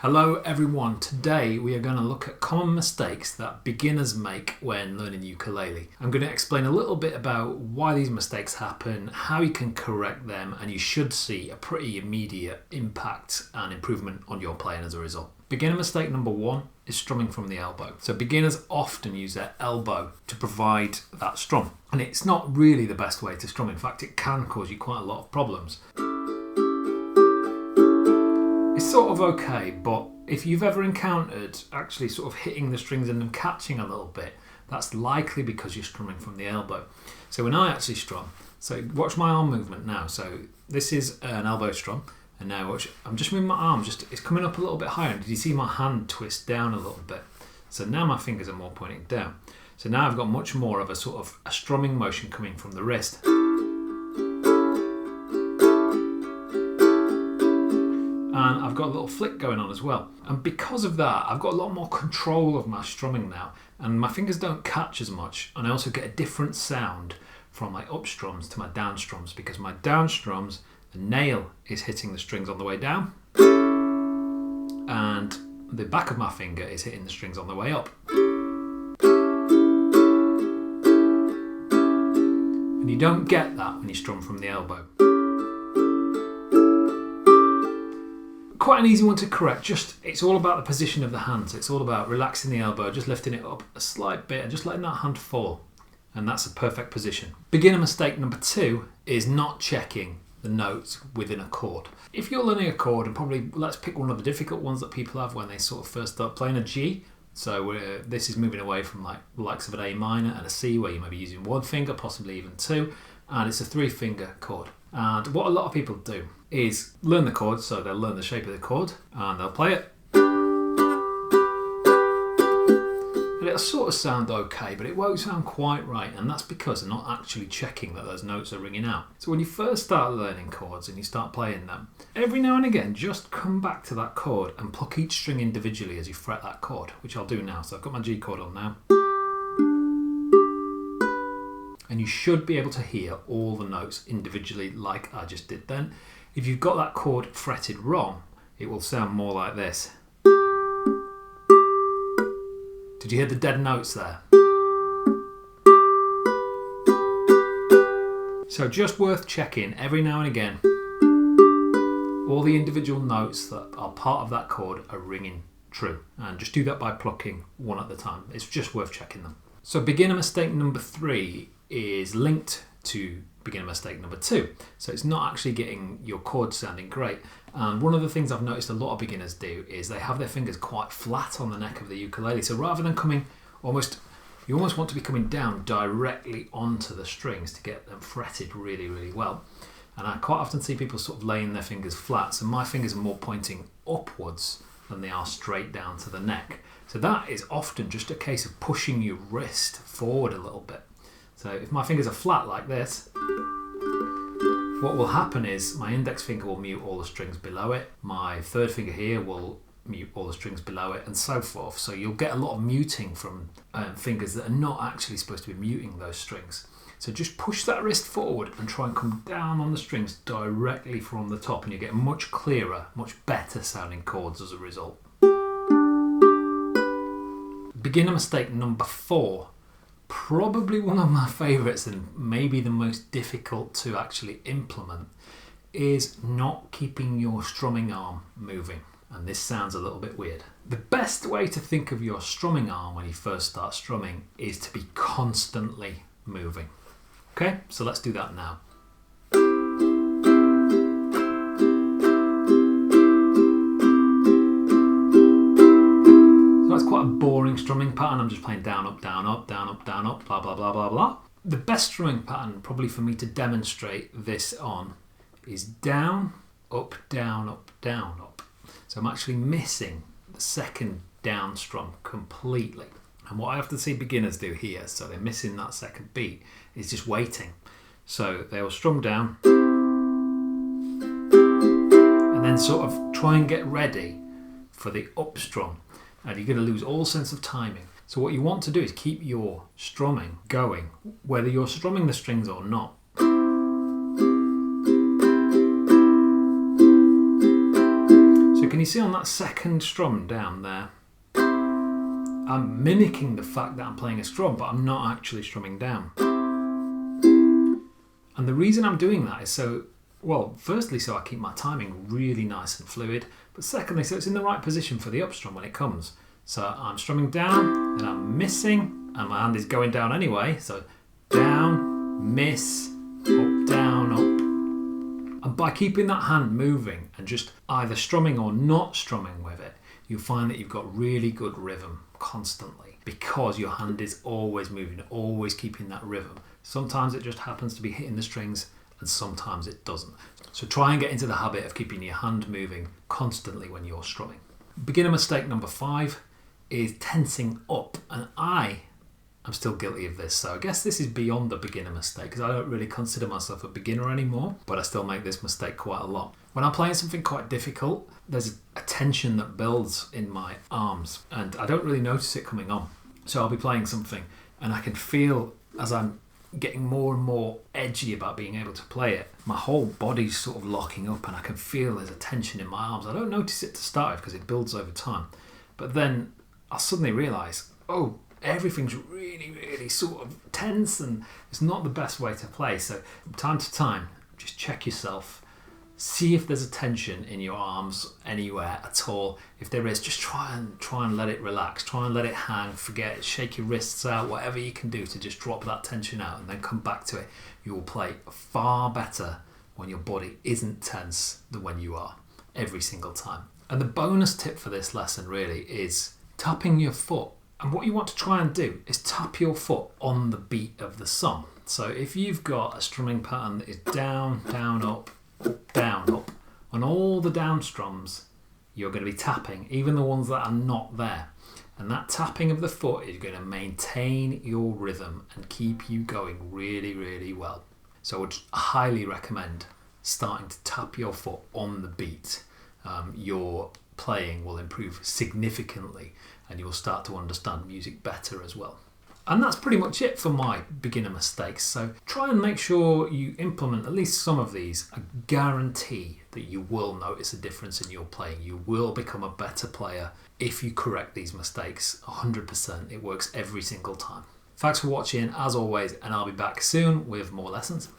Hello everyone, today we are going to look at common mistakes that beginners make when learning ukulele. I'm going to explain a little bit about why these mistakes happen, how you can correct them, and you should see a pretty immediate impact and improvement on your playing as a result. Beginner mistake number one is strumming from the elbow. So beginners often use their elbow to provide that strum, and it's not really the best way to strum. In fact, it can cause you quite a lot of problems. It's sort of okay, but if you've ever encountered actually sort of hitting the strings and them catching a little bit, that's likely because you're strumming from the elbow. So when I actually strum, so watch my arm movement now. So this is an elbow strum, and now watch, I'm just moving my arm, it's coming up a little bit higher. Did you see my hand twist down a little bit? So now my fingers are more pointing down. So now I've got much more of a sort of a strumming motion coming from the wrist. And I've got a little flick going on as well. And because of that, I've got a lot more control of my strumming now, and my fingers don't catch as much, and I also get a different sound from my up strums to my down strums, because my down strums, the nail is hitting the strings on the way down, and the back of my finger is hitting the strings on the way up. And you don't get that when you strum from the elbow. Quite an easy one to correct, it's all about the position of the hand. So it's all about relaxing the elbow, just lifting it up a slight bit and just letting that hand fall. And that's a perfect position. Beginner mistake number two is not checking the notes within a chord. If you're learning a chord, and probably let's pick one of the difficult ones that people have when they sort of first start playing, a G. So this is moving away from like the likes of an A minor and a C, where you may be using one finger, possibly even two, and it's a 3-finger chord. And what a lot of people do is learn the chord, so they'll learn the shape of the chord and they'll play it. And it'll sort of sound okay, but it won't sound quite right, and that's because they're not actually checking that those notes are ringing out. So when you first start learning chords and you start playing them, every now and again just come back to that chord and pluck each string individually as you fret that chord, which I'll do now. So I've got my G chord on now. And you should be able to hear all the notes individually like I just did then. If you've got that chord fretted wrong, it will sound more like this. Did you hear the dead notes there? So just worth checking every now and again. All the individual notes that are part of that chord are ringing true. And just do that by plucking one at a time. It's just worth checking them. So beginner mistake number three is linked to beginner mistake number two. So it's not actually getting your chords sounding great. And one of the things I've noticed a lot of beginners do is they have their fingers quite flat on the neck of the ukulele. So rather than coming you almost want to be coming down directly onto the strings to get them fretted really, really well. And I quite often see people sort of laying their fingers flat. So my fingers are more pointing upwards than they are straight down to the neck. So that is often just a case of pushing your wrist forward a little bit. So if my fingers are flat like this, what will happen is my index finger will mute all the strings below it, my third finger here will mute all the strings below it, and so forth. So you'll get a lot of muting from fingers that are not actually supposed to be muting those strings. So just push that wrist forward and try and come down on the strings directly from the top, and you get much clearer, much better sounding chords as a result. Beginner mistake number four, probably one of my favourites and maybe the most difficult to actually implement, is not keeping your strumming arm moving. And this sounds a little bit weird. The best way to think of your strumming arm when you first start strumming is to be constantly moving. Okay, so let's do that now. So that's quite a boring strumming pattern. I'm just playing down, up, down, up, down, up, down, up, blah, blah, blah, blah, blah. The best strumming pattern probably for me to demonstrate this on is down, up, down, up, down, up. So I'm actually missing the second down strum completely. And what I have to see beginners do here, so they're missing that second beat, is just waiting. So they'll strum down and then sort of try and get ready for the up strum. And you're going to lose all sense of timing. So what you want to do is keep your strumming going, whether you're strumming the strings or not. So you can can you see on that second strum down there, I'm mimicking the fact that I'm playing a strum, but I'm not actually strumming down. And the reason I'm doing that is firstly, so I keep my timing really nice and fluid, but secondly, so it's in the right position for the up strum when it comes. So I'm strumming down, then I'm missing, and my hand is going down anyway. So down, miss, up, down, up. And by keeping that hand moving and just either strumming or not strumming with it, you'll find that you've got really good rhythm constantly because your hand is always moving, always keeping that rhythm. Sometimes it just happens to be hitting the strings and sometimes it doesn't. So try and get into the habit of keeping your hand moving constantly when you're strumming. Beginner mistake number 5 is tensing up, and I'm still guilty of this, so I guess this is beyond the beginner mistake because I don't really consider myself a beginner anymore, but I still make this mistake quite a lot. When I'm playing something quite difficult, there's a tension that builds in my arms and I don't really notice it coming on. So I'll be playing something and I can feel as I'm getting more and more edgy about being able to play it, my whole body's sort of locking up and I can feel there's a tension in my arms. I don't notice it to start with because it builds over time, but then I'll suddenly realise, everything's really, really sort of tense and it's not the best way to play. So from time to time, just check yourself, see if there's a tension in your arms anywhere at all. If there is, just try and let it relax, try and let it hang, forget it, shake your wrists out, whatever you can do to just drop that tension out and then come back to it. You will play far better when your body isn't tense than when you are, every single time. And the bonus tip for this lesson really is tapping your foot. And what you want to try and do is tap your foot on the beat of the song. So if you've got a strumming pattern that is down, down, up, down, up, on all the down strums, you're going to be tapping, even the ones that are not there. And that tapping of the foot is going to maintain your rhythm and keep you going really, really well. So I would highly recommend starting to tap your foot on the beat. Your playing will improve significantly and you will start to understand music better as well. And that's pretty much it for my beginner mistakes. So try and make sure you implement at least some of these. I guarantee that you will notice a difference in your playing. You will become a better player if you correct these mistakes 100%. It works every single time. Thanks for watching as always, and I'll be back soon with more lessons.